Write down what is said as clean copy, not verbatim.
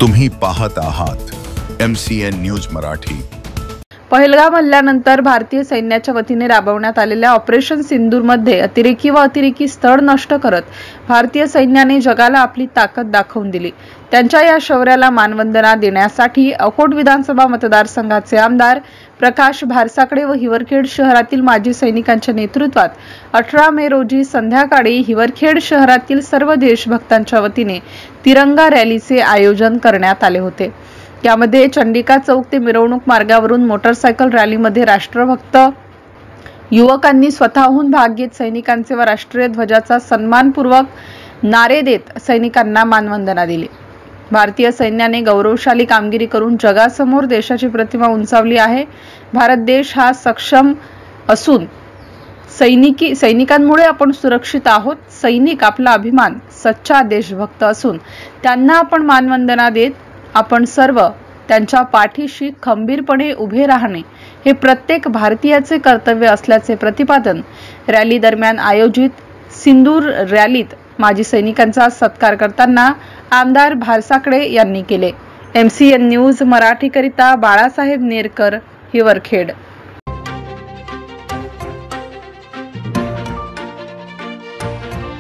तुम्ही पाहत आहात MCN न्यूज मराठी। पहलगाम हल्ल्यानंतर भारतीय सैन्याच्या वतीने राबवण्यात आलेल्या ऑपरेशन सिंदूरमध्ये अतिरेकी स्थळ नष्ट करत भारतीय सैन्याने जगाला आपली ताकद दाखवून दिली। त्यांच्या या शौर्याला मानवंदना देण्यासाठी अकोट विधानसभा मतदारसंघाचे आमदार प्रकाश भारसाकडे व हिवरखेड शहरातील माजी सैनिकांच्या नेतृत्वात 18 मे रोजी संध्याकाळी हिवरखेड शहरातील सर्व देशभक्तांच्या वतीने तिरंगा रॅलीचे आयोजन करण्यात आले होते। यामध्ये चंडिका चौक ते मिरवणूक मार्गावरून मोटरसायकल रॅलीमध्ये राष्ट्रभक्त युवकांनी स्वतःहून भाग घेत सैनिकांचे व राष्ट्रीय ध्वजाचा सन्मानपूर्वक नारे देत सैनिकांना मानवंदना दिली। भारतीय सैन्याने गौरवशाली कामगिरी करून जगासमोर देशाची प्रतिमा उंचावली आहे। भारत देश हा सक्षम असून सैनिकांमुळे आपण सुरक्षित आहोत। सैनिक आपला अभिमान, सच्चा देशभक्त असून त्यांना आपण मानवंदना देत आपण सर्व त्यांच्या पाठीशी खंबीरपणे उभे राहणे हे प्रत्येक भारतीयाचे कर्तव्य असल्याचे प्रतिपादन रॅली दरम्यान आयोजित सिंदूर रॅलीत माजी सैनिकांचा सत्कार करताना आमदार भारसाकडे यांनी केले। MCN न्यूज मराठी करिता बाळासाहेब नेरकर, हिवरखेड।